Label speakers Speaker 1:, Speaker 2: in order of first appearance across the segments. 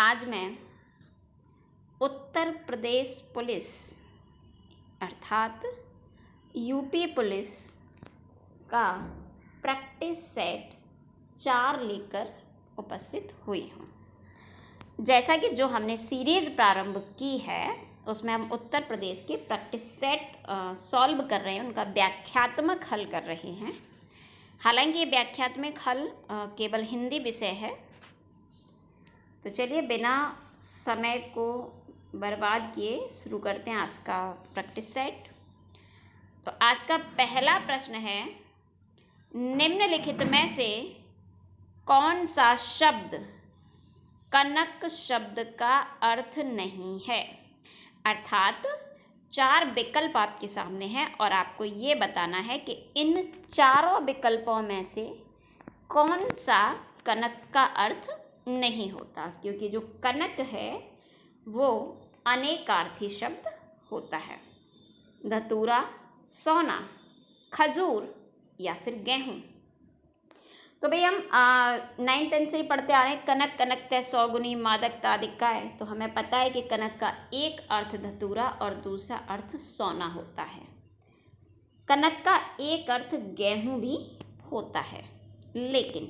Speaker 1: आज मैं उत्तर प्रदेश पुलिस अर्थात यूपी पुलिस का प्रैक्टिस सेट 4 लेकर उपस्थित हुई हूँ। जैसा कि जो हमने सीरीज़ प्रारंभ की है उसमें हम उत्तर प्रदेश के प्रैक्टिस सेट सॉल्व कर रहे हैं, उनका व्याख्यात्मक हल कर रहे हैं। हालांकि ये व्याख्यात्मक हल केवल हिंदी विषय है। तो चलिए बिना समय को बर्बाद किए शुरू करते हैं आज का प्रैक्टिस सेट। तो आज का पहला प्रश्न है, निम्नलिखित में से कौन सा शब्द कनक शब्द का अर्थ नहीं है। अर्थात 4 विकल्प आपके सामने हैं और आपको ये बताना है कि इन चारों विकल्पों में से कौन सा कनक का अर्थ नहीं होता, क्योंकि जो कनक है वो अनेकार्थी शब्द होता है। धतूरा, सोना, खजूर या फिर गेहूं। तो भाई हम 9-10 से ही पढ़ते आ रहे हैं, कनक कनक तय सौगुनी मादक तादिक का है। तो हमें पता है कि कनक का एक अर्थ धतूरा और दूसरा अर्थ सोना होता है। कनक का एक अर्थ गेहूं भी होता है, लेकिन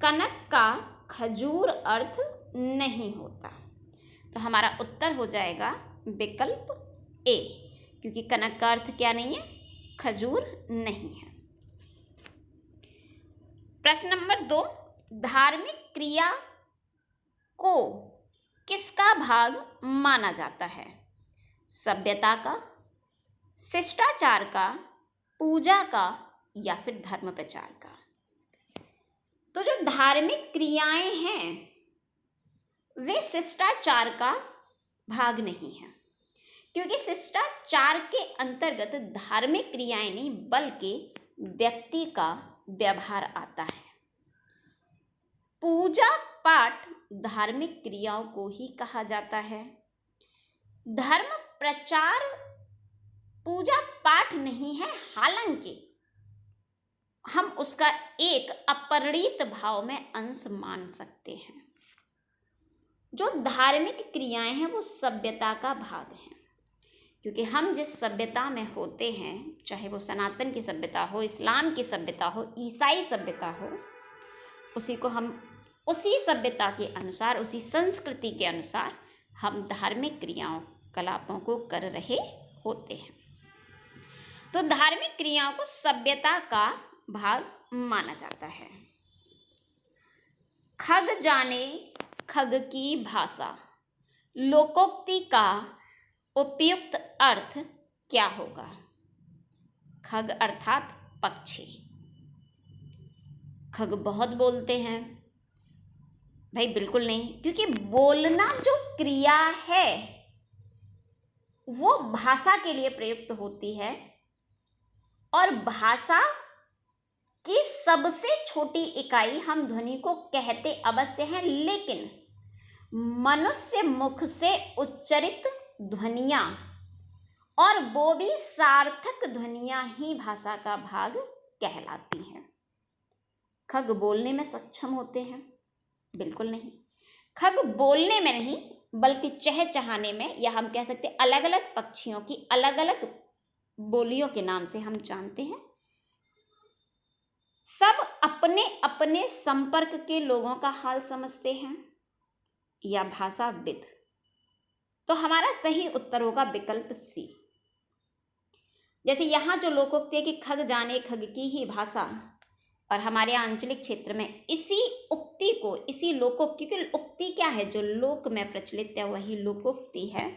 Speaker 1: कनक का खजूर अर्थ नहीं होता। तो हमारा उत्तर हो जाएगा विकल्प ए, क्योंकि कनक का अर्थ क्या नहीं है, खजूर नहीं है। प्रश्न नंबर 2, धार्मिक क्रिया को किसका भाग माना जाता है। सभ्यता का, शिष्टाचार का, पूजा का या फिर धर्म प्रचार का। तो जो धार्मिक क्रियाएं हैं वे शिष्टाचार का भाग नहीं है, क्योंकि शिष्टाचार के अंतर्गत धार्मिक क्रियाएं नहीं बल्कि व्यक्ति का व्यवहार आता है। पूजा पाठ धार्मिक क्रियाओं को ही कहा जाता है। धर्म प्रचार पूजा पाठ नहीं है, हालांकि हम उसका एक अपरिणित भाव में अंश मान सकते हैं। जो धार्मिक क्रियाएं हैं वो सभ्यता का भाग हैं, क्योंकि हम जिस सभ्यता में होते हैं, चाहे वो सनातन की सभ्यता हो, इस्लाम की सभ्यता हो, ईसाई सभ्यता हो, उसी को हम उसी सभ्यता के अनुसार, उसी संस्कृति के अनुसार हम धार्मिक क्रियाओं कलापों को कर रहे होते हैं। तो धार्मिक क्रियाओं को सभ्यता का भाग माना जाता है। खग जाने खग की भाषा लोकोक्ति का उपयुक्त अर्थ क्या होगा। खग अर्थात पक्षी। खग बहुत बोलते हैं भाई, बिल्कुल नहीं, क्योंकि बोलना जो क्रिया है वो भाषा के लिए प्रयुक्त होती है और भाषा की सबसे छोटी इकाई हम ध्वनि को कहते अवश्य हैं, लेकिन मनुष्य मुख से उच्चरित ध्वनियां और वो भी सार्थक ध्वनियां ही भाषा का भाग कहलाती हैं। खग बोलने में सक्षम होते हैं? बिल्कुल नहीं। खग बोलने में नहीं बल्कि चहचहाने में, या हम कह सकते अलग अलग पक्षियों की अलग अलग बोलियों के नाम से हम जानते हैं। सब अपने अपने संपर्क के लोगों का हाल समझते हैं या भाषाविद। तो हमारा सही उत्तर होगा विकल्प सी। जैसे यहां जो लोकोक्ति है कि खग जाने खग की ही भाषा, और हमारे आंचलिक क्षेत्र में इसी उक्ति को, इसी लोकोक्ति, क्योंकि उक्ति क्या है, जो लोक में प्रचलित है वही लोकोक्ति है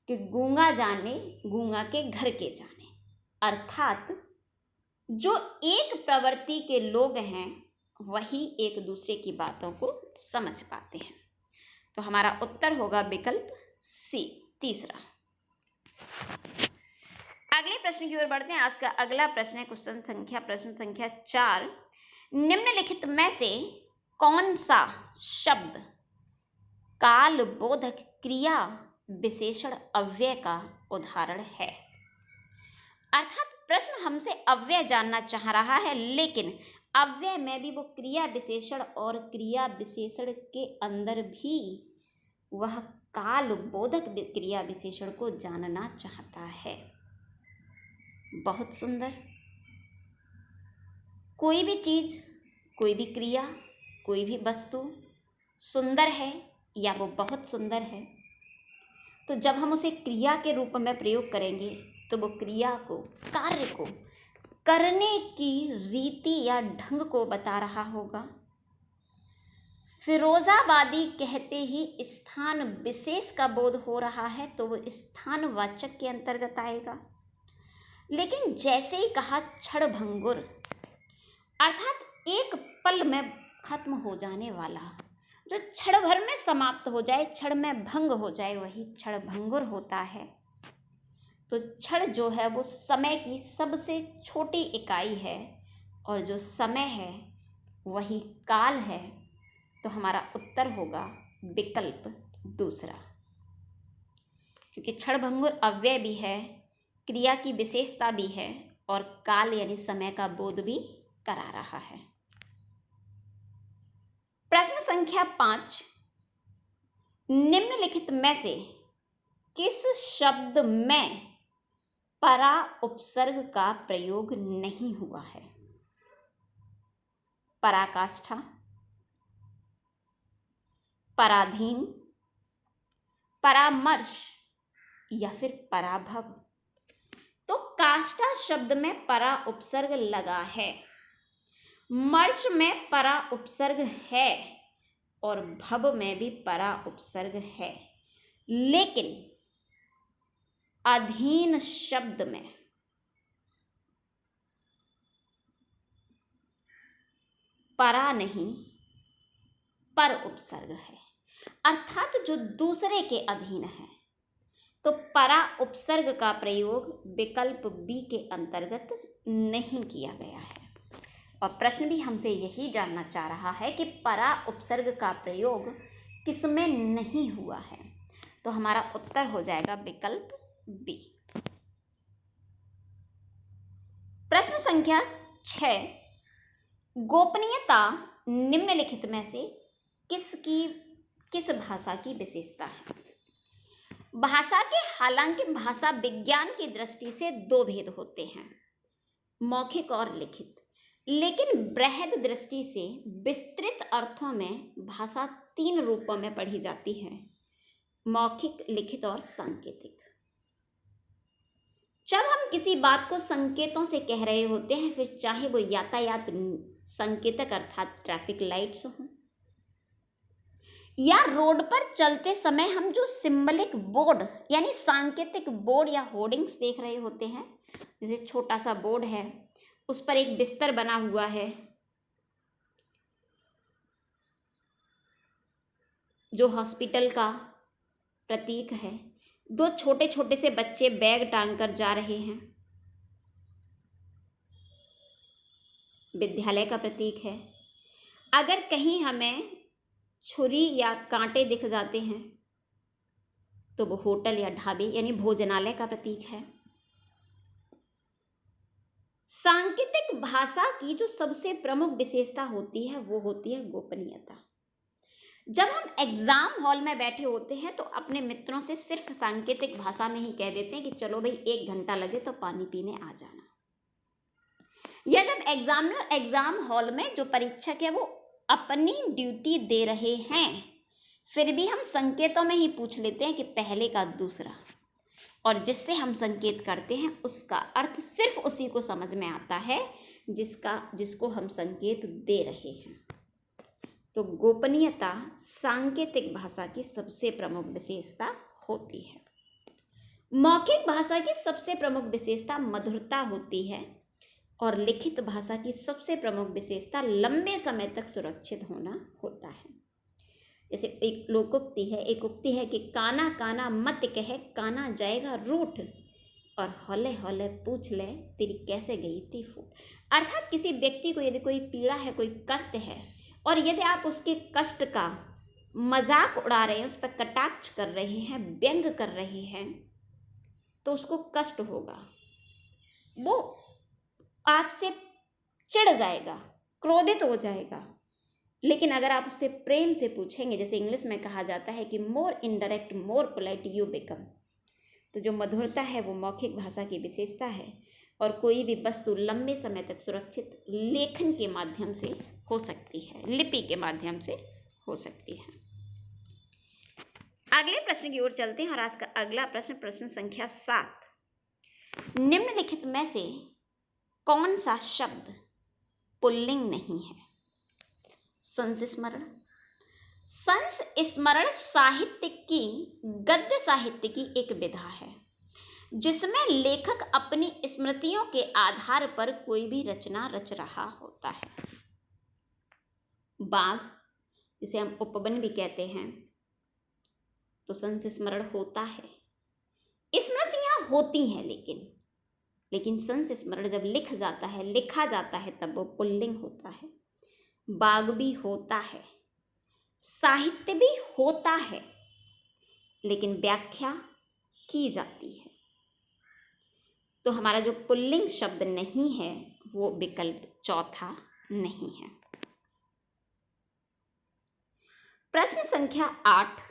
Speaker 1: कि गूंगा जाने गूंगा के घर के जाने। अर्थात जो एक प्रवृत्ति के लोग हैं वही एक दूसरे की बातों को समझ पाते हैं। तो हमारा उत्तर होगा विकल्प सी, तीसरा। अगले प्रश्न की ओर बढ़ते हैं। आज का अगला प्रश्न है प्रश्न संख्या 4, निम्नलिखित में से कौन सा शब्द काल बोधक क्रिया विशेषण अव्यय का उदाहरण है। अर्थात प्रश्न हमसे अव्यय जानना चाह रहा है, लेकिन अव्यय में भी वो क्रिया विशेषण और क्रिया विशेषण के अंदर भी वह काल बोधक क्रिया विशेषण को जानना चाहता है। बहुत सुंदर। कोई भी चीज, कोई भी क्रिया, कोई भी वस्तु सुंदर है या वो बहुत सुंदर है, तो जब हम उसे क्रिया के रूप में प्रयोग करेंगे तो वो क्रिया को, कार्य को करने की रीति या ढंग को बता रहा होगा। फिरोजाबादी कहते ही स्थान विशेष का बोध हो रहा है तो वो स्थानवाचक के अंतर्गत आएगा। लेकिन जैसे ही कहा क्षणभंगुर, अर्थात एक पल में खत्म हो जाने वाला, जो क्षण भर में समाप्त हो जाए, क्षण में भंग हो जाए, वही क्षणभंगुर होता है। तो क्षण जो है वो समय की सबसे छोटी इकाई है और जो समय है वही काल है। तो हमारा उत्तर होगा विकल्प दूसरा, क्योंकि क्षणभंगुर अव्यय भी है, क्रिया की विशेषता भी है और काल यानी समय का बोध भी करा रहा है। प्रश्न संख्या 5, निम्नलिखित में से किस शब्द में परा उपसर्ग का प्रयोग नहीं हुआ है? पराकाष्ठा, पराधीन, परामर्श या फिर पराभव। तो काष्ठा शब्द में परा उपसर्ग लगा है, मर्श में परा उपसर्ग है और भव में भी परा उपसर्ग है, लेकिन अधीन शब्द में परा नहीं पर उपसर्ग है, अर्थात जो दूसरे के अधीन है। तो परा उपसर्ग का प्रयोग विकल्प बी के अंतर्गत नहीं किया गया है। और प्रश्न भी हमसे यही जानना चाह रहा है कि परा उपसर्ग का प्रयोग किसमें नहीं हुआ है। तो हमारा उत्तर हो जाएगा विकल्प बी। प्रश्न संख्या 6, गोपनीयता निम्नलिखित में से किस भाषा की विशेषता है? भाषा के, हालांकि भाषा विज्ञान की दृष्टि से दो भेद होते हैं, मौखिक और लिखित, लेकिन बृहद दृष्टि से विस्तृत अर्थों में भाषा 3 रूपों में पढ़ी जाती है, मौखिक, लिखित और सांकेतिक। जब हम किसी बात को संकेतों से कह रहे होते हैं, फिर चाहे वो यातायात संकेतक अर्थात ट्रैफिक लाइट्स हों या रोड पर चलते समय हम जो सिंबलिक बोर्ड यानी सांकेतिक बोर्ड या होर्डिंग्स देख रहे होते हैं, जैसे छोटा सा बोर्ड है, उस पर एक बिस्तर बना हुआ है जो हॉस्पिटल का प्रतीक है, 2 छोटे छोटे से बच्चे बैग टांग कर जा रहे हैं, विद्यालय का प्रतीक है। अगर कहीं हमें छुरी या कांटे दिख जाते हैं तो वो होटल या ढाबे यानी भोजनालय का प्रतीक है। सांकेतिक भाषा की जो सबसे प्रमुख विशेषता होती है वो होती है गोपनीयता। जब हम एग्जाम हॉल में बैठे होते हैं तो अपने मित्रों से सिर्फ सांकेतिक भाषा में ही कह देते हैं कि चलो भाई 1 घंटा लगे तो पानी पीने आ जाना। या जब एग्जामिनर एग्जाम हॉल में जो परीक्षक है वो अपनी ड्यूटी दे रहे हैं, फिर भी हम संकेतों में ही पूछ लेते हैं कि पहले का दूसरा, और जिससे हम संकेत करते हैं उसका अर्थ सिर्फ उसी को समझ में आता है जिसको हम संकेत दे रहे हैं। तो गोपनीयता सांकेतिक भाषा की सबसे प्रमुख विशेषता होती है। मौखिक भाषा की सबसे प्रमुख विशेषता मधुरता होती है और लिखित भाषा की सबसे प्रमुख विशेषता लंबे समय तक सुरक्षित होना होता है। जैसे एक लोकोक्ति है, एक उक्ति है कि काना काना मत कहे काना जाएगा रूठ, और हौले हौले पूछ ले तेरी कैसे गई थी फूट। अर्थात किसी व्यक्ति को यदि कोई पीड़ा है, कोई कष्ट है, और यदि आप उसके कष्ट का मजाक उड़ा रहे हैं, उस पर कटाक्ष कर रहे हैं, व्यंग कर रहे हैं, तो उसको कष्ट होगा, वो आपसे चिढ़ जाएगा क्रोधित हो जाएगा। लेकिन अगर आप उससे प्रेम से पूछेंगे, जैसे इंग्लिश में कहा जाता है कि more indirect more polite you become, तो जो मधुरता है वो मौखिक भाषा की विशेषता है और कोई भी वस्तु लंबे समय तक सुरक्षित लेखन के माध्यम से हो सकती है, लिपि के माध्यम से हो सकती है। अगले प्रश्न की ओर चलते हैं और आज का अगला प्रश्न, प्रश्न संख्या 7। निम्नलिखित में से कौन सा शब्द पुल्लिंग नहीं है? संस्मरण। संस्मरण साहित्य की, गद्य साहित्य की एक विधा है जिसमें लेखक अपनी स्मृतियों के आधार पर कोई भी रचना रच रहा होता है। बाघ, जिसे हम उपवन भी कहते हैं, तो संस्मरण होता है। स्मृतियां होती हैं, लेकिन संस्मरण जब लिखा जाता है तब वो पुल्लिंग होता है। बाघ भी होता है, साहित्य भी होता है, लेकिन व्याख्या की जाती है। तो हमारा जो पुल्लिंग शब्द नहीं है वो विकल्प चौथा नहीं है। प्रश्न संख्या 8।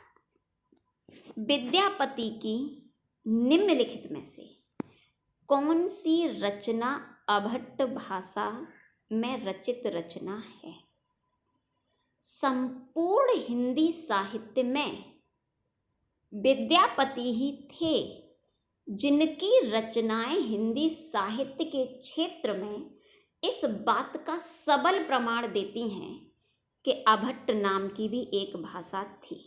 Speaker 1: विद्यापति की निम्नलिखित में से कौन सी रचना अभट्ट भाषा में रचित रचना है? संपूर्ण हिंदी साहित्य में विद्यापति ही थे जिनकी रचनाएं हिंदी साहित्य के क्षेत्र में इस बात का सबल प्रमाण देती हैं कि अभट्ट नाम की भी एक भाषा थी।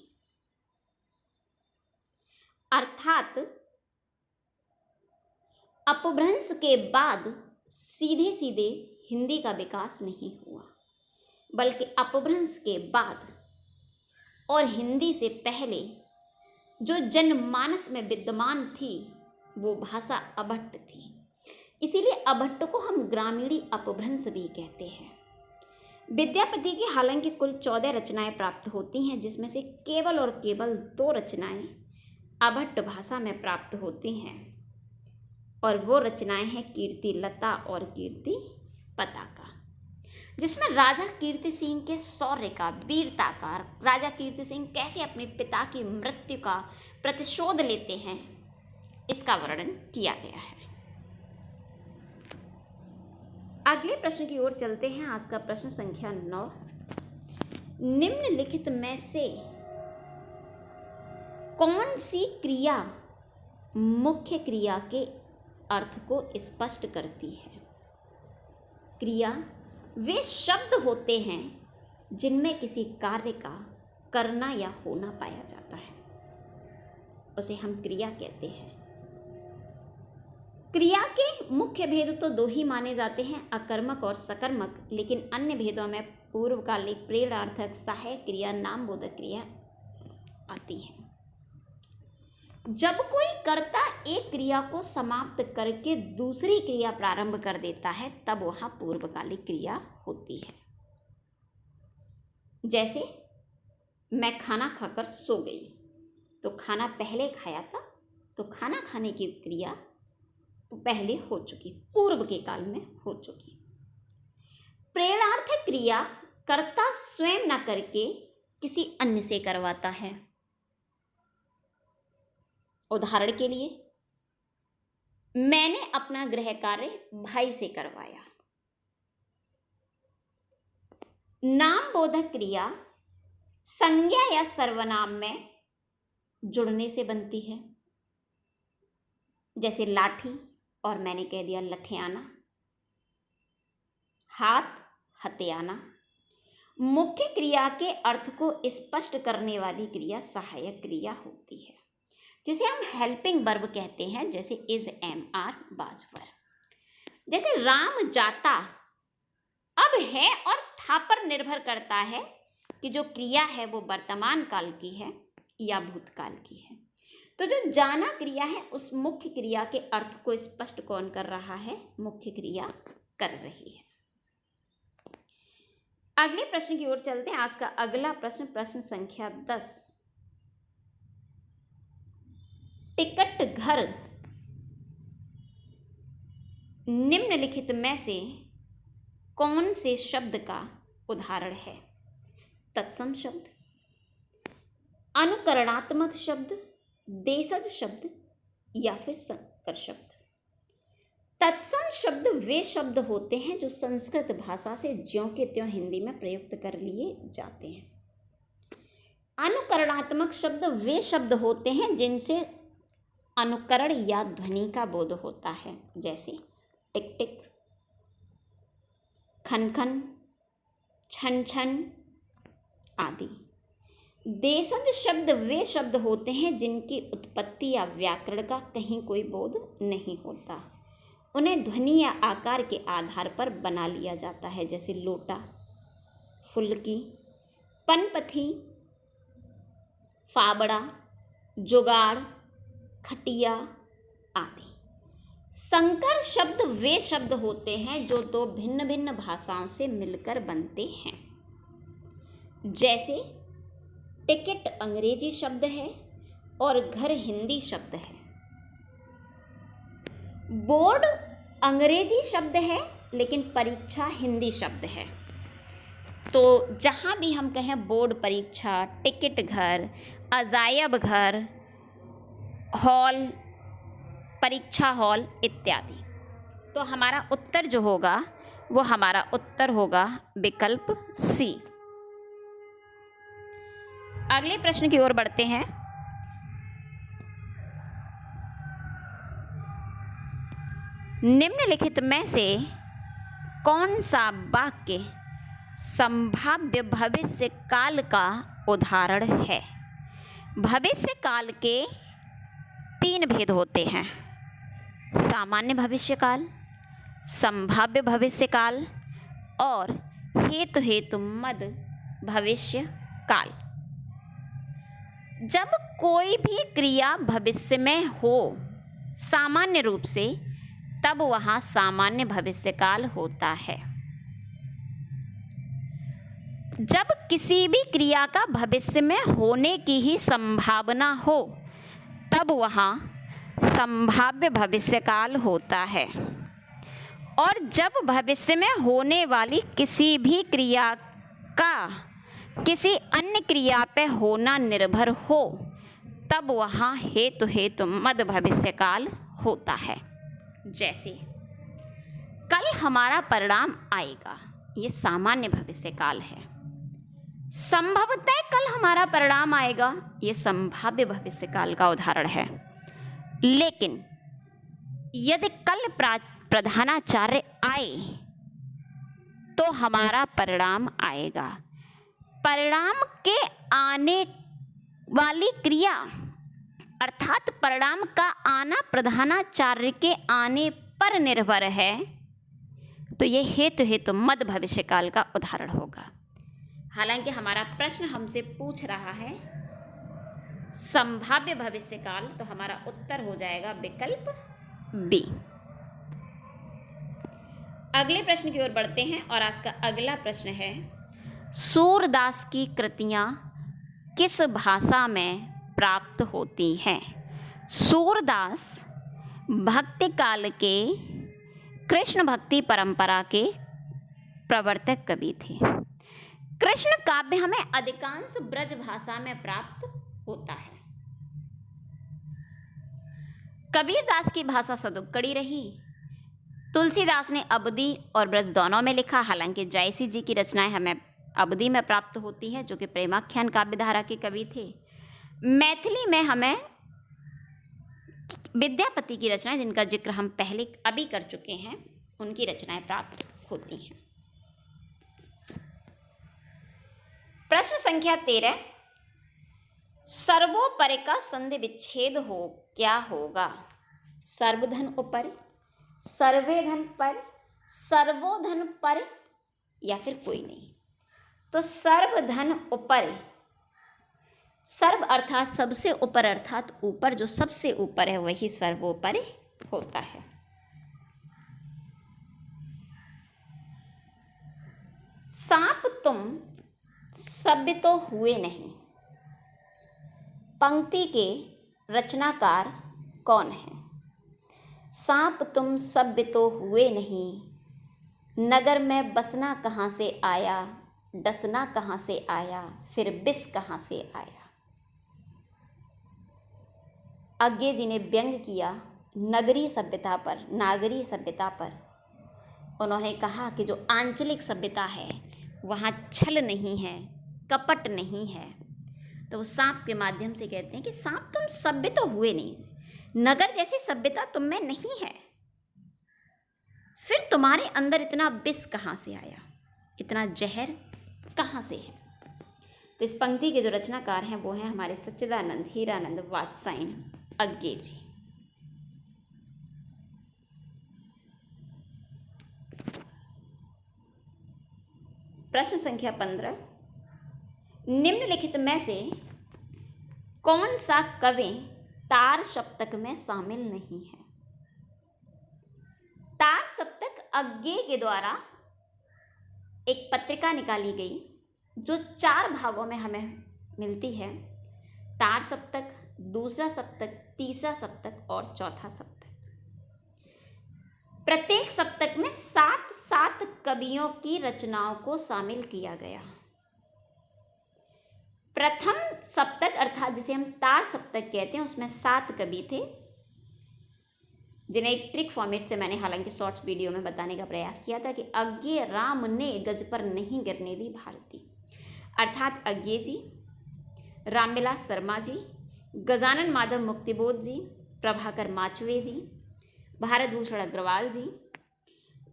Speaker 1: अर्थात अपभ्रंश के बाद सीधे सीधे हिंदी का विकास नहीं हुआ, बल्कि अपभ्रंश के बाद और हिंदी से पहले जो जनमानस में विद्यमान थी वो भाषा अभट्ट थी। इसीलिए अभट्ट को हम ग्रामीणी अपभ्रंश भी कहते हैं। विद्यापति की हालांकि कुल 14 रचनाएं प्राप्त होती हैं, जिसमें से केवल और केवल 2 रचनाएं अभट्ट भाषा में प्राप्त होती हैं, और वो रचनाएं हैं कीर्ति लता और कीर्ति पताका, जिसमें राजा कीर्ति सिंह के शौर्य का, वीरता का, राजा कीर्ति सिंह कैसे अपने पिता की मृत्यु का प्रतिशोध लेते हैं, इसका वर्णन किया गया है। अगले प्रश्न की ओर चलते हैं। आज का प्रश्न संख्या 9। निम्नलिखित में से कौन सी क्रिया मुख्य क्रिया के अर्थ को स्पष्ट करती है? क्रिया वे शब्द होते हैं जिनमें किसी कार्य का करना या होना पाया जाता है, उसे हम क्रिया कहते हैं। क्रिया के मुख्य भेद तो 2 ही माने जाते हैं, अकर्मक और सकर्मक, लेकिन अन्य भेदों में पूर्वकालिक, प्रेरणार्थक, सहायक क्रिया, नामबोधक क्रिया आती है। जब कोई कर्ता एक क्रिया को समाप्त करके दूसरी क्रिया प्रारंभ कर देता है तब वहां पूर्वकालिक क्रिया होती है। जैसे मैं खाना खाकर सो गई, तो खाना पहले खाया था, तो खाना खाने की क्रिया तो पहले हो चुकी, पूर्व के काल में हो चुकी। प्रेरणार्थक क्रिया कर्ता स्वयं न करके किसी अन्य से करवाता है। उदाहरण के लिए, मैंने अपना गृह कार्य भाई से करवाया। नामबोधक क्रिया संज्ञा या सर्वनाम में जुड़ने से बनती है, जैसे लाठी और मैंने कह दिया लठियाना, हाथ हथियाना। मुख्य क्रिया के अर्थ को स्पष्ट करने वाली क्रिया सहायक क्रिया होती है, जिसे हम हेल्पिंग वर्ब कहते हैं, जैसे इज, एम, आर, बाज पर। जैसे राम जाता, अब है और था पर निर्भर करता है कि जो क्रिया है वो वर्तमान काल की है या भूतकाल की है। तो जो जाना क्रिया है उस मुख्य क्रिया के अर्थ को स्पष्ट कौन कर रहा है? मुख्य क्रिया कर रही है। अगले प्रश्न की ओर चलते हैं। आज का अगला प्रश्न, प्रश्न संख्या 10। टिकट घर निम्नलिखित में से कौन से शब्द का उदाहरण है? तत्सम शब्द, अनुकरणात्मक शब्द, देशज शब्द या फिर संकर शब्द। तत्सम शब्द वे शब्द होते हैं जो संस्कृत भाषा से ज्यों के त्यों हिंदी में प्रयुक्त कर लिए जाते हैं। अनुकरणात्मक शब्द वे शब्द होते हैं जिनसे अनुकरण या ध्वनि का बोध होता है, जैसे टिक टिक, खन खन, छन छन आदि। देशज शब्द वे शब्द होते हैं जिनकी उत्पत्ति या व्याकरण का कहीं कोई बोध नहीं होता। उन्हें ध्वनि या आकार के आधार पर बना लिया जाता है, जैसे लोटा, फुल्की, पनपथी, फावड़ा, जुगाड़, खटिया आदि। संकर शब्द वे शब्द होते हैं जो दो भिन्न भिन्न भाषाओं से मिलकर बनते हैं, जैसे टिकट अंग्रेजी शब्द है और घर हिंदी शब्द है। बोर्ड अंग्रेजी शब्द है लेकिन परीक्षा हिंदी शब्द है। तो जहाँ भी हम कहें बोर्ड परीक्षा, टिकट घर, अजायब घर, हॉल, परीक्षा हॉल इत्यादि, तो हमारा उत्तर जो होगा वो हमारा उत्तर होगा विकल्प सी। अगले प्रश्न की ओर बढ़ते हैं। निम्नलिखित में से कौन सा वाक्य संभाव्य भविष्य काल का उदाहरण है? भविष्य काल के 3 भेद होते हैं: सामान्य भविष्य काल, संभाव्य भविष्य काल और हेतु मद भविष्य काल। जब कोई भी क्रिया भविष्य में हो सामान्य रूप से, तब वहाँ सामान्य भविष्य काल होता है। जब किसी भी क्रिया का भविष्य में होने की ही संभावना हो, तब वहाँ संभाव्य भविष्य काल होता है। और जब भविष्य में होने वाली किसी भी क्रिया का किसी अन्य क्रिया पे होना निर्भर हो, तब वहाँ हेतु मद भविष्य काल होता है। जैसे कल हमारा परिणाम आएगा, ये सामान्य भविष्य काल है। संभवतः कल हमारा परिणाम आएगा, ये संभाव्य भविष्य काल का उदाहरण है। लेकिन यदि कल प्रधानाचार्य आए तो हमारा परिणाम आएगा। परिणाम के आने वाली क्रिया अर्थात परिणाम का आना प्रधानाचार्य के आने पर निर्भर है, तो ये हेतु मद भविष्य काल का उदाहरण होगा। हालांकि हमारा प्रश्न हमसे पूछ रहा है संभाव्य भविष्य काल, तो हमारा उत्तर हो जाएगा विकल्प बी। अगले प्रश्न की ओर बढ़ते हैं और आज का अगला प्रश्न है, सूरदास की कृतियां किस भाषा में प्राप्त होती हैं? सूरदास भक्ति काल के कृष्ण भक्ति परंपरा के प्रवर्तक कवि थे। कृष्ण काव्य हमें अधिकांश ब्रज भाषा में प्राप्त होता है। कबीरदास की भाषा सदुक्कड़ी रही। तुलसीदास ने अवधी और ब्रज दोनों में लिखा। हालांकि जयसी जी की रचनाएं हमें अवधी में प्राप्त होती है, जो कि प्रेमाख्यान काव्य धारा के कवि थे। मैथिली में हमें विद्यापति की रचनाएं, जिनका जिक्र हम पहले अभी कर चुके हैं, उनकी रचनाएं प्राप्त होती हैं। प्रश्न संख्या 13, सर्वोपरि का संधि विच्छेद क्या होगा? सर्वधन उपर, सर्वेधन पर, सर्वोधन पर या फिर कोई नहीं। तो सर्वधन उपर, सर्व अर्थात सबसे ऊपर, अर्थात ऊपर, जो सबसे ऊपर है वही सर्वोपरि होता है। सांप तुम सभ्य तो हुए नहीं, पंक्ति के रचनाकार कौन है? सांप तुम सभ्य तो हुए नहीं, नगर में बसना कहाँ से आया, डसना कहाँ से आया, फिर बिस कहाँ से आया। अज्ञे जी ने व्यंग किया नगरीय सभ्यता पर, नागरीय सभ्यता पर। उन्होंने कहा कि जो आंचलिक सभ्यता है वहाँ छल नहीं है, कपट नहीं है। तो वो सांप के माध्यम से कहते हैं कि सांप तुम सभ्य तो हुए नहीं, नगर जैसी सभ्यता तुम में नहीं है, फिर तुम्हारे अंदर इतना विष कहाँ से आया, इतना जहर कहाँ से है। तो इस पंक्ति के जो रचनाकार हैं वो हैं हमारे सच्चिदानंद हीरानंद वात्सायन अज्ञे जी। प्रश्न संख्या 15, निम्नलिखित में से कौन सा कवि तार सप्तक में शामिल नहीं है। तार सप्तक अज्ञे के द्वारा एक पत्रिका निकाली गई जो 4 भागों में हमें मिलती है। तार सप्तक, दूसरा सप्तक, तीसरा सप्तक और चौथा सप्तक। प्रत्येक सप्तक में 7 कवियों की रचनाओं को शामिल किया गया। प्रथम सप्तक अर्थात जिसे हम तार सप्तक कहते हैं उसमें 7 कवि थे, जिन्हें एक ट्रिक फॉर्मेट से मैंने हालांकि शॉर्ट्स वीडियो में बताने का प्रयास किया था कि अज्ञे राम ने गज पर नहीं गिरने दी भारती। अर्थात अज्ञे जी, रामविलास शर्मा जी, गजानन माधव मुक्तिबोध जी, प्रभाकर माचवे जी, भारत भूषण अग्रवाल जी।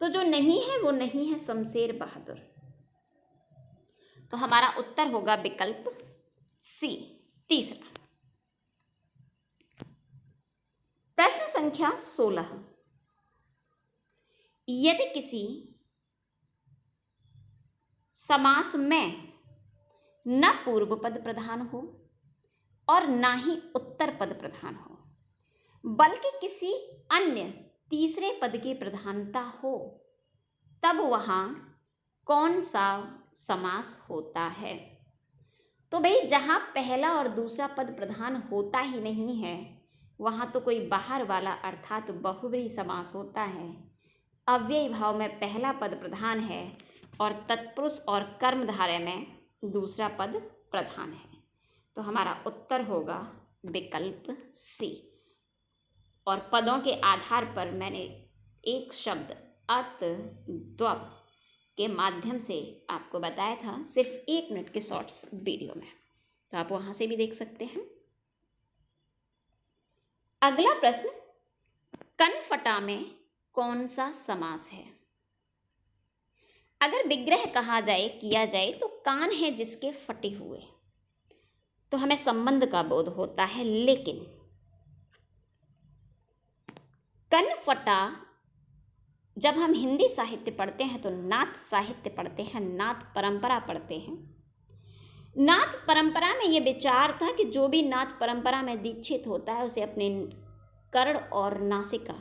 Speaker 1: तो जो नहीं है वो नहीं है शमशेर बहादुर। तो हमारा उत्तर होगा विकल्प सी, तीसरा। प्रश्न संख्या 16, यदि किसी समास में न पूर्व पद प्रधान हो और ना ही उत्तर पद प्रधान हो, बल्कि किसी अन्य तीसरे पद की प्रधानता हो, तब वहां कौन सा समास होता है। तो भाई जहां पहला और दूसरा पद प्रधान होता ही नहीं है वहां तो कोई बाहर वाला अर्थात बहुव्रीहि समास होता है। अव्ययी भाव में पहला पद प्रधान है और तत्पुरुष और कर्मधारय में दूसरा पद प्रधान है। तो हमारा उत्तर होगा विकल्प सी। और पदों के आधार पर मैंने एक शब्द अत द्वप के माध्यम से आपको बताया था सिर्फ 1 मिनट के शॉर्ट्स वीडियो में, तो आप वहां से भी देख सकते हैं। अगला प्रश्न, कनफटा में कौन सा समास है। अगर विग्रह कहा जाए, किया जाए तो कान है जिसके फटे हुए, तो हमें संबंध का बोध होता है, लेकिन कनफटा जब हम हिंदी साहित्य पढ़ते हैं तो नाथ साहित्य पढ़ते हैं, नाथ परंपरा पढ़ते हैं। नाथ परंपरा में यह विचार था कि जो भी नाथ परंपरा में दीक्षित होता है उसे अपने कर्ण और नासिका,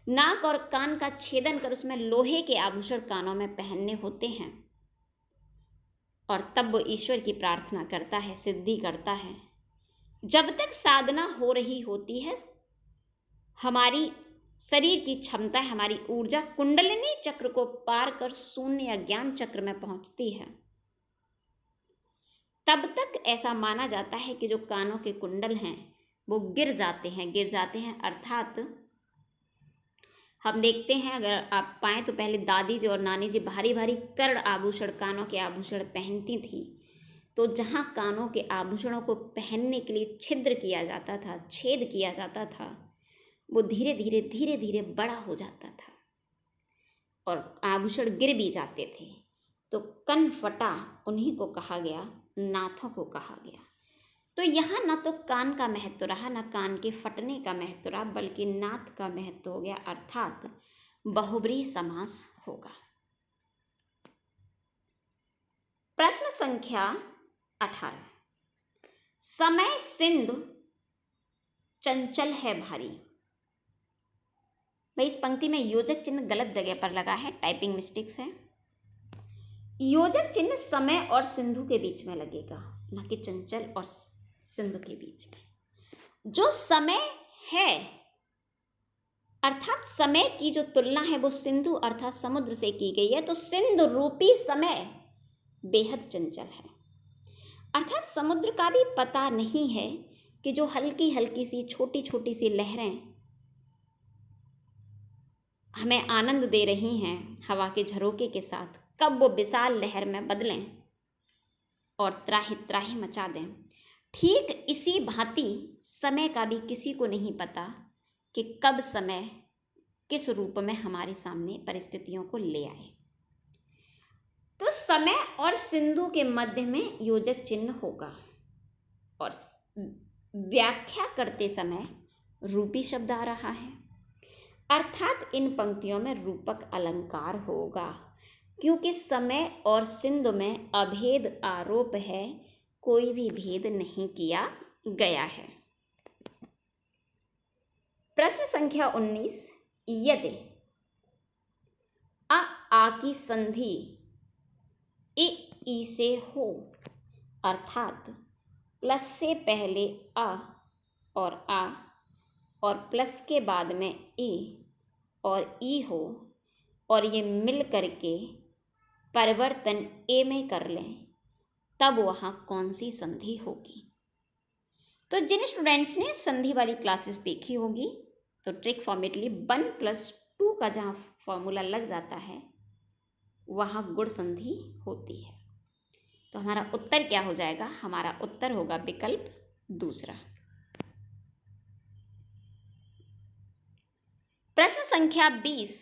Speaker 1: नाक और कान का छेदन कर उसमें लोहे के आभूषण कानों में पहनने होते हैं, और तब वो ईश्वर की प्रार्थना करता है, सिद्धि करता है। जब तक साधना हो रही होती है, हमारी शरीर की क्षमता, हमारी ऊर्जा कुंडलिनी चक्र को पार कर शून्य या ज्ञान चक्र में पहुंचती है, तब तक ऐसा माना जाता है कि जो कानों के कुंडल हैं वो गिर जाते हैं। अर्थात हम देखते हैं, अगर आप पाएं तो पहले दादी जी और नानी जी भारी भारी कर्ण आभूषण, कानों के आभूषण पहनती थी, तो जहां कानों के आभूषणों को पहनने के लिए छिद्र किया जाता था, छेद किया जाता था, वो धीरे धीरे बड़ा हो जाता था और आभूषण गिर भी जाते थे। तो कनफटा उन्हीं को कहा गया, नाथों को कहा गया। तो यहाँ ना तो कान का महत्व रहा, ना कान के फटने का महत्व रहा, बल्कि नाथ का महत्व हो गया, अर्थात बहुव्रीहि समास होगा। प्रश्न संख्या 18, समय सिंधु चंचल है भारी। भाई इस पंक्ति में योजक चिन्ह गलत जगह पर लगा है, टाइपिंग मिस्टेक्स है। योजक चिन्ह समय और सिंधु के बीच में लगेगा, ना कि चंचल और सिंधु के बीच में। जो समय है अर्थात समय की जो तुलना है वो सिंधु अर्थात समुद्र से की गई है, तो सिंधु रूपी समय बेहद चंचल है। अर्थात समुद्र का भी पता नहीं है कि जो हल्की हल्की सी छोटी छोटी सी लहरें हमें आनंद दे रही हैं हवा के झरोके के साथ, कब वो विशाल लहर में बदलें और त्राहि त्राहि मचा दें। ठीक इसी भांति समय का भी किसी को नहीं पता कि कब समय किस रूप में हमारे सामने परिस्थितियों को ले आए। तो समय और सिंधु के मध्य में योजक चिन्ह होगा और व्याख्या करते समय रूपी शब्द आ रहा है, अर्थात इन पंक्तियों में रूपक अलंकार होगा, क्योंकि समय और सिंधु में अभेद आरोप है, कोई भी भेद नहीं किया गया है। प्रश्न संख्या 19, यदि आ की संधि ई से हो, अर्थात प्लस से पहले आ और प्लस के बाद में ए और ई हो और ये मिल करके परिवर्तन ए में कर लें, तब वहाँ कौन सी संधि होगी। तो जिन स्टूडेंट्स ने संधि वाली क्लासेस देखी होगी तो ट्रिक फॉर्मेटली 1+2 का जहाँ फॉर्मूला लग जाता है वहाँ गुण संधि होती है। तो हमारा उत्तर क्या हो जाएगा, हमारा उत्तर होगा विकल्प दूसरा। प्रश्न संख्या 20,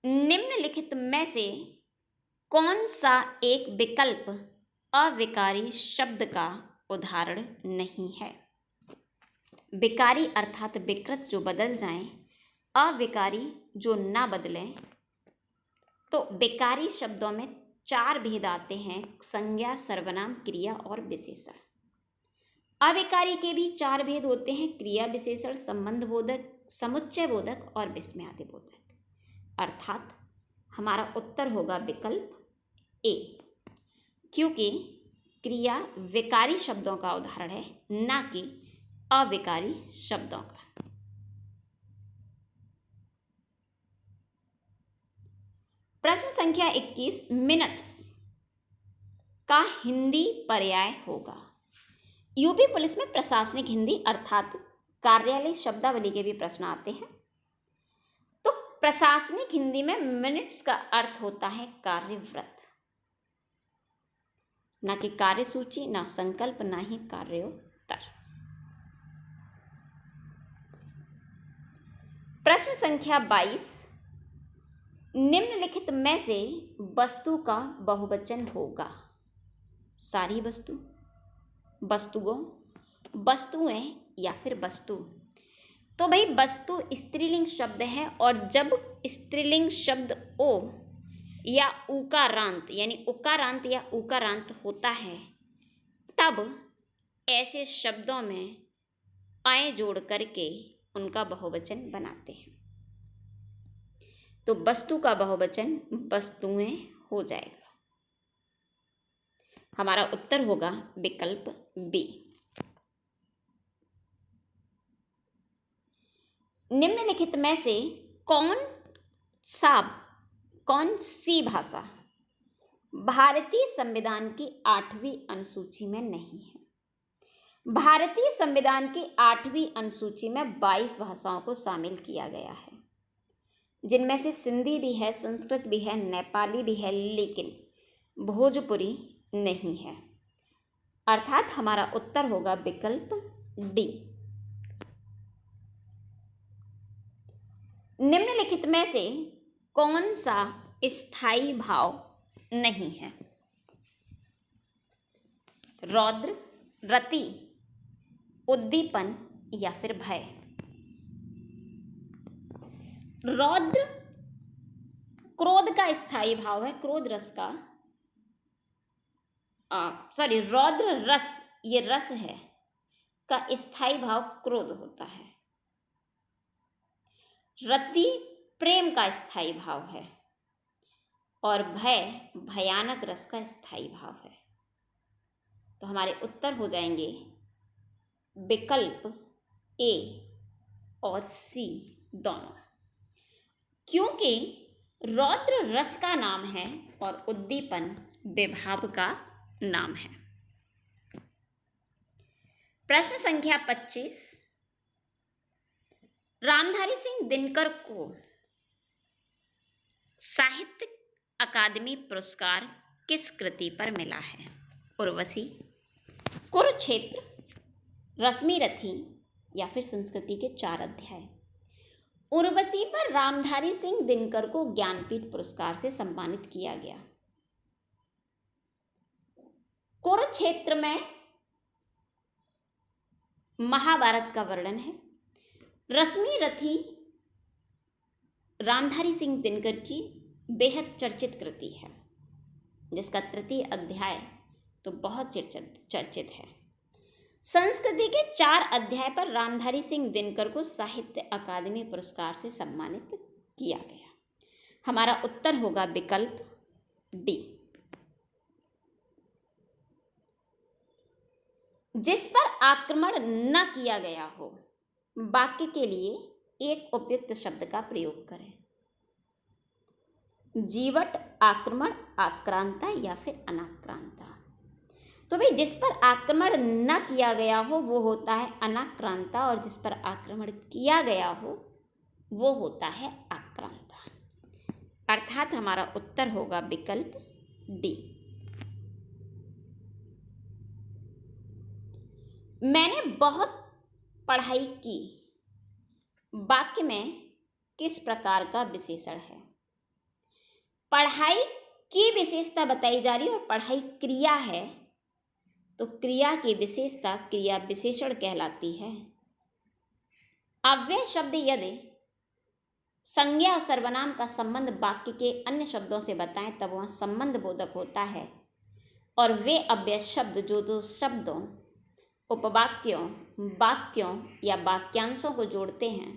Speaker 1: निम्नलिखित में से कौन सा एक विकल्प अविकारी शब्द का उदाहरण नहीं है। विकारी अर्थात विकृत जो बदल जाएं, अविकारी जो ना बदलें। तो विकारी शब्दों में 4 भेद आते हैं, संज्ञा, सर्वनाम, क्रिया और विशेषण। अविकारी के भी 4 भेद होते हैं, क्रिया विशेषण, संबंध बोधक, समुच्चय बोधक और विस्मयादि बोधक। अर्थात हमारा उत्तर होगा विकल्प ए, क्योंकि क्रिया विकारी शब्दों का उदाहरण है, ना कि अविकारी शब्दों का। प्रश्न संख्या 21, मिनट्स का हिंदी पर्याय होगा। यूपी पुलिस में प्रशासनिक हिंदी अर्थात कार्यालय शब्दावली के भी प्रश्न आते हैं। तो प्रशासनिक हिंदी में मिनट्स का अर्थ होता है कार्यव्रत, ना कि कार्यसूची, ना संकल्प, ना ही कार्योत्तर। प्रश्न संख्या 22, निम्नलिखित में से वस्तु का बहुवचन होगा। सारी वस्तु, वस्तुओं, वस्तुएं या फिर वस्तु। तो भाई वस्तु स्त्रीलिंग शब्द है और जब स्त्रीलिंग शब्द ओ या उकारांत यानी उकारांत या उकारांत होता है तब ऐसे शब्दों में आए जोड़ करके उनका बहुवचन बनाते हैं। तो वस्तु का बहुवचन वस्तुएं हो जाएगा। हमारा उत्तर होगा विकल्प बी। निम्नलिखित में से कौन सी भाषा भारतीय संविधान की 8वीं अनुसूची में नहीं है। भारतीय संविधान की 8वीं अनुसूची में 22 भाषाओं को शामिल किया गया है, जिनमें से सिंधी भी है, संस्कृत भी है, नेपाली भी है, लेकिन भोजपुरी नहीं है। अर्थात हमारा उत्तर होगा विकल्प डी। निम्नलिखित में से कौन सा स्थायी भाव नहीं है। रौद्र, रति, उद्दीपन या फिर भय। रौद्र क्रोध का स्थायी भाव है, क्रोध रस का रौद्र रस, ये रस है, का स्थायी भाव क्रोध होता है। रति प्रेम का स्थायी भाव है और भय भयानक रस का स्थायी भाव है। तो हमारे उत्तर हो जाएंगे विकल्प ए और सी, दोनों, क्योंकि रौद्र रस का नाम है और उद्दीपन विभाव का नाम है। प्रश्न संख्या 25, रामधारी सिंह दिनकर को साहित्य अकादमी पुरस्कार किस कृति पर मिला है? उर्वशी, कुरुक्षेत्र, रश्मिरथी या फिर संस्कृति के 4 अध्याय। उर्वशी पर रामधारी सिंह दिनकर को ज्ञानपीठ पुरस्कार से सम्मानित किया गया। कुरुक्षेत्र में महाभारत का वर्णन है। रश्मिरथी रामधारी सिंह दिनकर की बेहद चर्चित कृति है, जिसका 3 अध्याय तो बहुत चर्चित है। संस्कृति के 4 अध्याय पर रामधारी सिंह दिनकर को साहित्य अकादमी पुरस्कार से सम्मानित किया गया। हमारा उत्तर होगा विकल्प डी। जिस पर आक्रमण न किया गया हो, वाक्य के लिए एक उपयुक्त शब्द का प्रयोग करें। जीवट, आक्रमण, आक्रांता या फिर अनाक्रांता। तो भाई जिस पर आक्रमण न किया गया हो वो होता है अनाक्रांता, और जिस पर आक्रमण किया गया हो वो होता है आक्रांता। अर्थात हमारा उत्तर होगा विकल्प डी। मैंने बहुत पढ़ाई की, वाक्य में किस प्रकार का विशेषण है? पढ़ाई की विशेषता बताई जा रही है और पढ़ाई क्रिया है, तो क्रिया की विशेषता क्रिया विशेषण कहलाती है। अव्यय शब्द यदि संज्ञा और सर्वनाम का संबंध वाक्य के अन्य शब्दों से बताएं तब वह संबंध बोधक होता है, और वे अव्यय शब्द जो 2 शब्दों, उपवाक्यों, वाक्यों या वाक्यांशों को जोड़ते हैं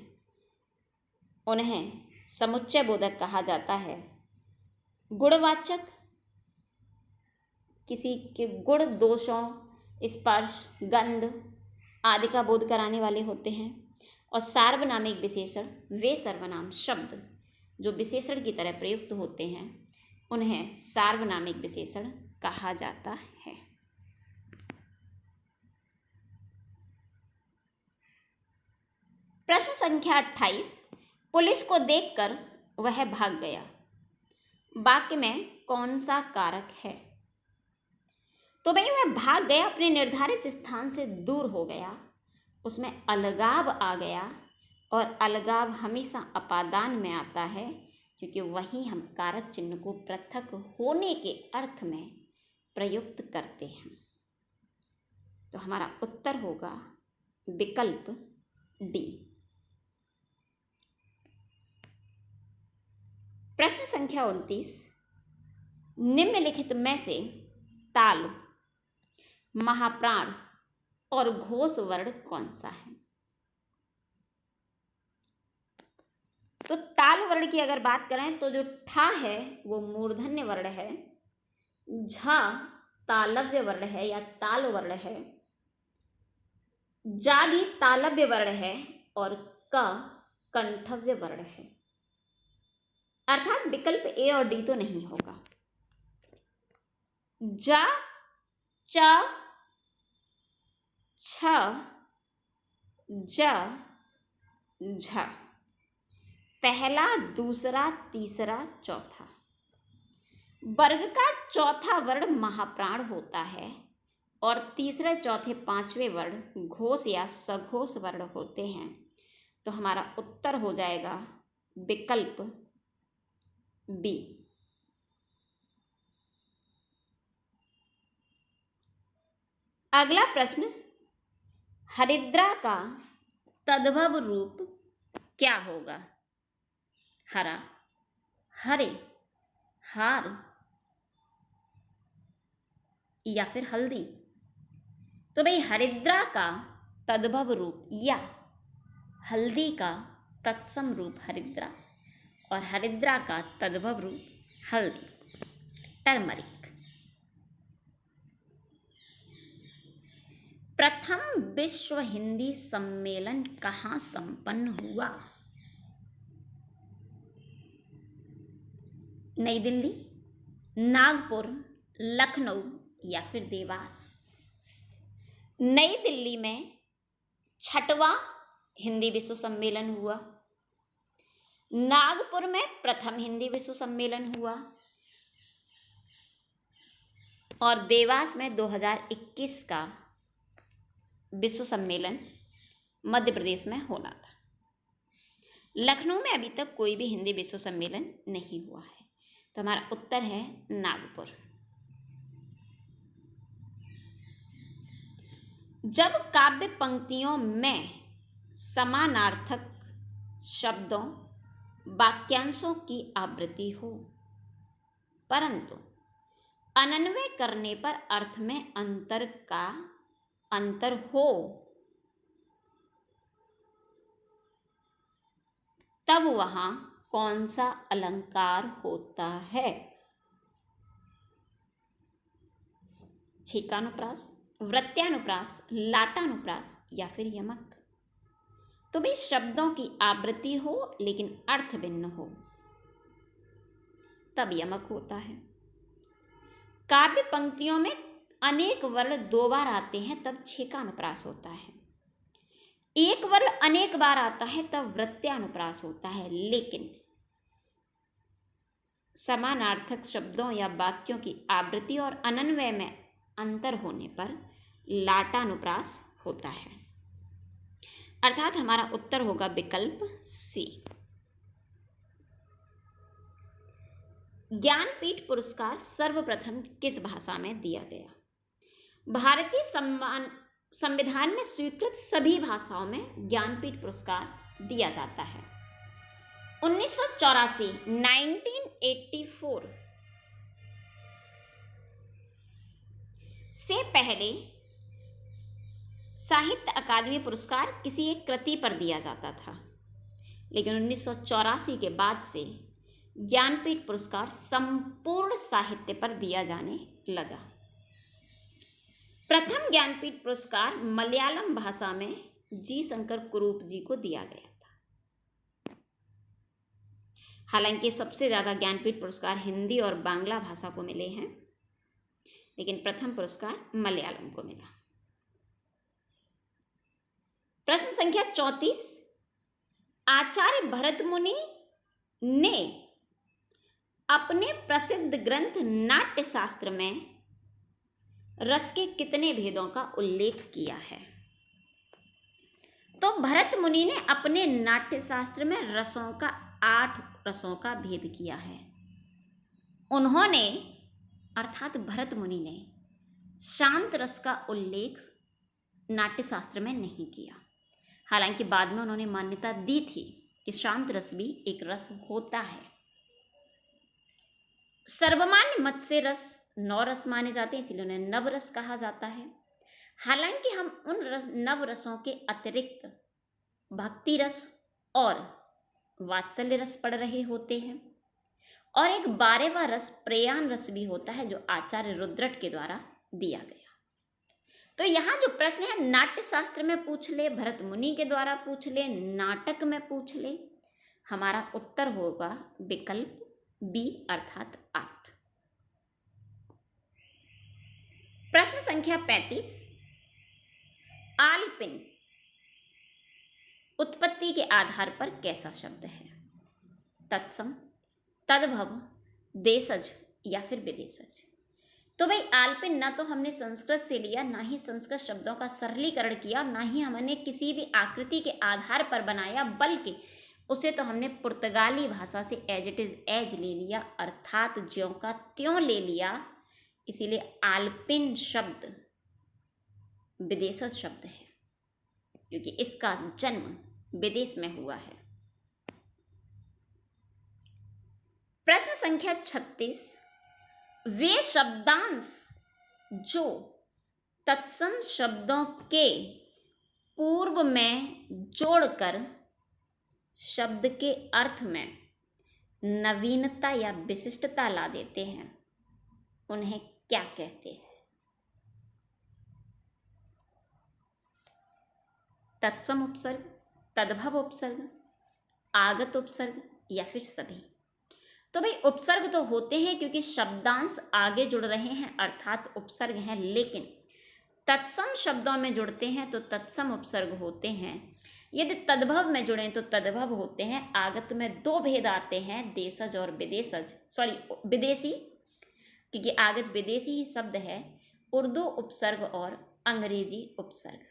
Speaker 1: उन्हें समुच्चय बोधक कहा जाता है। गुणवाचक किसी के गुण, दोषों, स्पर्श, गंध आदि का बोध कराने वाले होते हैं, और सार्वनामिक विशेषण वे सर्वनाम शब्द जो विशेषण की तरह प्रयुक्त होते हैं उन्हें सार्वनामिक विशेषण कहा जाता है। प्रश्न संख्या 28, पुलिस को देखकर वह भाग गया, वाक्य में कौन सा कारक है? तो भाई वह भाग गया, अपने निर्धारित स्थान से दूर हो गया, उसमें अलगाव आ गया, और अलगाव हमेशा अपादान में आता है, क्योंकि वहीं हम कारक चिन्ह को पृथक होने के अर्थ में प्रयुक्त करते हैं। तो हमारा उत्तर होगा विकल्प डी। प्रश्न संख्या 29, निम्नलिखित में से ताल, महाप्राण और घोष वर्ण कौन सा है? तो ताल वर्ण की अगर बात करें तो जो ठा है वो मूर्धन्य वर्ण है, झा तालव्य वर्ण है या ताल वर्ण है, जा भी तालव्य वर्ण है, और क कंठव्य वर्ण है। अर्थात विकल्प ए और डी तो नहीं होगा। जा, च, छ, ज, झ, पहला, दूसरा, तीसरा, चौथा। वर्ग का चौथा वर्ण महाप्राण होता है, और तीसरे, चौथे, पांचवें वर्ण घोष या सघोष वर्ण होते हैं। तो हमारा उत्तर हो जाएगा विकल्प बी। अगला प्रश्न, हरिद्रा का तद्भव रूप क्या होगा? हरा, हरे, हार या फिर हल्दी। तो भाई हरिद्रा का तद्भव रूप या हल्दी का तत्सम रूप हरिद्रा, और हरिद्रा का तद्भव रूप हल्दी, टर्मरिक। प्रथम विश्व हिंदी सम्मेलन कहाँ संपन्न हुआ? नई दिल्ली, नागपुर, लखनऊ या फिर देवास। नई दिल्ली में 6वां हिंदी विश्व सम्मेलन हुआ। नागपुर में प्रथम हिंदी विश्व सम्मेलन हुआ और देवास में 2021 का विश्व सम्मेलन मध्य प्रदेश में होना था। लखनऊ में अभी तक कोई भी हिंदी विश्व सम्मेलन नहीं हुआ है, तो हमारा उत्तर है नागपुर। जब काव्य पंक्तियों में समानार्थक शब्दों वाक्यांशों की आवृत्ति हो परंतु अनन्वय करने पर अर्थ में अंतर हो, तब वहां कौन सा अलंकार होता है? छेकानुप्रास, वृत्यानुप्रास, लाटानुप्रास या फिर यमक। तो भाई शब्दों की आवृत्ति हो लेकिन अर्थ भिन्न हो तब यमक होता है। काव्य पंक्तियों में अनेक वर्ण 2 बार आते हैं तब छेकानुप्रास होता है। एक वर्ण अनेक बार आता है तब वृत्यानुप्रास होता है, लेकिन समानार्थक शब्दों या वाक्यों की आवृत्ति और अनन्वय में अंतर होने पर लाटानुप्रास होता है। अर्थात हमारा उत्तर होगा विकल्प सी। ज्ञानपीठ पुरस्कार सर्वप्रथम किस भाषा में दिया गया? भारतीय संविधान में स्वीकृत सभी भाषाओं में ज्ञानपीठ पुरस्कार दिया जाता है। 1984 से पहले साहित्य अकादमी पुरस्कार किसी एक कृति पर दिया जाता था, लेकिन 1984 के बाद से ज्ञानपीठ पुरस्कार संपूर्ण साहित्य पर दिया जाने लगा। प्रथम ज्ञानपीठ पुरस्कार मलयालम भाषा में जी शंकर कुरूप जी को दिया गया था। हालांकि सबसे ज्यादा ज्ञानपीठ पुरस्कार हिंदी और बांग्ला भाषा को मिले हैं, लेकिन प्रथम पुरस्कार मलयालम को मिला। प्रश्न संख्या 34, आचार्य भरत मुनि ने अपने प्रसिद्ध ग्रंथ नाट्य शास्त्र में रस के कितने भेदों का उल्लेख किया है? तो भरत मुनि ने अपने नाट्य शास्त्र में रसों का 8 रसों का भेद किया है। उन्होंने अर्थात भरत मुनि ने शांत रस का उल्लेख नाट्य शास्त्र में नहीं किया। हालांकि बाद में उन्होंने मान्यता दी थी कि शांत रस भी एक रस होता है। सर्वमान्य मत से रस 9 रस माने जाते हैं, इसलिए उन्हें नवरस कहा जाता है। हालांकि हम उन नव रसों के अतिरिक्त भक्ति रस और वात्सल्य रस पढ़ रहे होते हैं, और एक 12वां रस प्रयाण रस भी होता है जो आचार्य रुद्रट के द्वारा दिया गया। तो यहाँ जो प्रश्न है नाट्य शास्त्र में पूछ ले, भरत मुनि के द्वारा पूछ ले, नाटक में पूछ ले, हमारा उत्तर होगा विकल्प बी अर्थात 8। प्रश्न संख्या 35, आलपिन उत्पत्ति के आधार पर कैसा शब्द है? तत्सम, तद्भव, देशज या फिर विदेशज। तो भाई आलपिन ना तो हमने संस्कृत से लिया, ना ही संस्कृत शब्दों का सरलीकरण किया, ना ही हमने किसी भी आकृति के आधार पर बनाया, बल्कि उसे तो हमने पुर्तगाली भाषा से एज इट इज एज ले लिया, अर्थात ज्यों का त्यों ले लिया। इसीलिए आलपिन शब्द विदेशज शब्द है, क्योंकि इसका जन्म विदेश में हुआ है। प्रश्न संख्या 36, वे शब्दांश जो तत्सम शब्दों के पूर्व में जोड़कर शब्द के अर्थ में नवीनता या विशिष्टता ला देते हैं, उन्हें क्या कहते हैं? तत्सम उपसर्ग, तद्भव उपसर्ग, आगत उपसर्ग या फिर सभी। तो भाई उपसर्ग तो होते हैं क्योंकि शब्दांश आगे जुड़ रहे हैं अर्थात उपसर्ग हैं, लेकिन तत्सम शब्दों में जुड़ते हैं तो तत्सम उपसर्ग होते हैं। यदि तद्भव में जुड़े तो तद्भव होते हैं। आगत में दो भेद आते हैं, देशज और विदेशज, विदेशी, क्योंकि आगत विदेशी ही शब्द है, उर्दू उपसर्ग और अंग्रेजी उपसर्ग।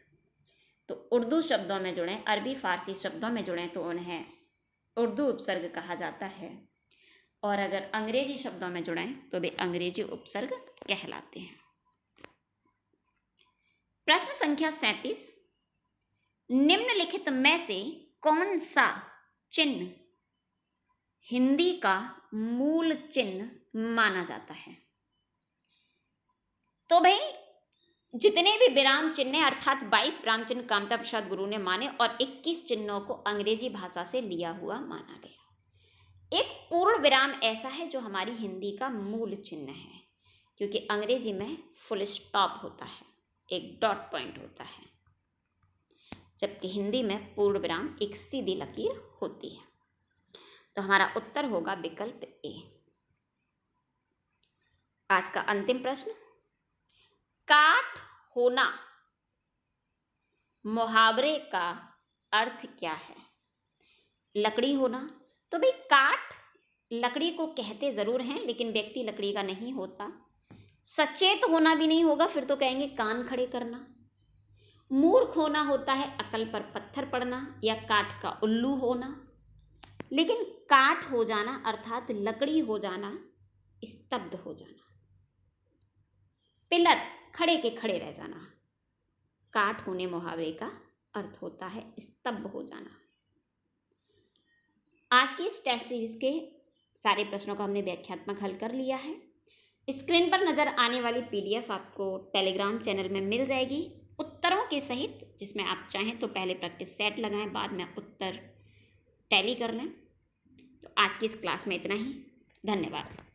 Speaker 1: तो उर्दू शब्दों में जुड़े, अरबी फारसी शब्दों में जुड़े तो उन्हें उर्दू उपसर्ग कहा जाता है, और अगर अंग्रेजी शब्दों में जुड़े तो वे अंग्रेजी उपसर्ग कहलाते हैं। प्रश्न संख्या 37, निम्नलिखित में से कौन सा चिन्ह हिंदी का मूल चिन्ह माना जाता है? तो भाई जितने भी विराम चिन्ह अर्थात 22 विराम चिन्ह कामता प्रसाद गुरु ने माने और 21 चिन्हों को अंग्रेजी भाषा से लिया हुआ माना गया। एक पूर्ण विराम ऐसा है जो हमारी हिंदी का मूल चिन्ह है, क्योंकि अंग्रेजी में फुल स्टॉप होता है, एक डॉट पॉइंट होता है, जबकि हिंदी में पूर्ण विराम एक सीधी लकीर होती है। तो हमारा उत्तर होगा विकल्प ए। आज का अंतिम प्रश्न, काठ होना मुहावरे का अर्थ क्या है? लकड़ी होना, तो भाई काठ लकड़ी को कहते जरूर हैं लेकिन व्यक्ति लकड़ी का नहीं होता। सचेत होना भी नहीं होगा, फिर तो कहेंगे कान खड़े करना। मूर्ख होना होता है अकल पर पत्थर पड़ना या काठ का उल्लू होना, लेकिन काठ हो जाना अर्थात लकड़ी हो जाना, स्तब्ध हो जाना, पिलर खड़े के खड़े रह जाना, काठ होने मुहावरे का अर्थ होता है स्तब्ध हो जाना। आज की इस टेस्ट सीरीज के सारे प्रश्नों का हमने व्याख्यात्मक हल कर लिया है। स्क्रीन पर नजर आने वाली पीडीएफ आपको टेलीग्राम चैनल में मिल जाएगी उत्तरों के सहित, जिसमें आप चाहें तो पहले प्रैक्टिस सेट लगाएं, बाद में उत्तर टैली कर लें। तो आज की इस क्लास में इतना ही। धन्यवाद।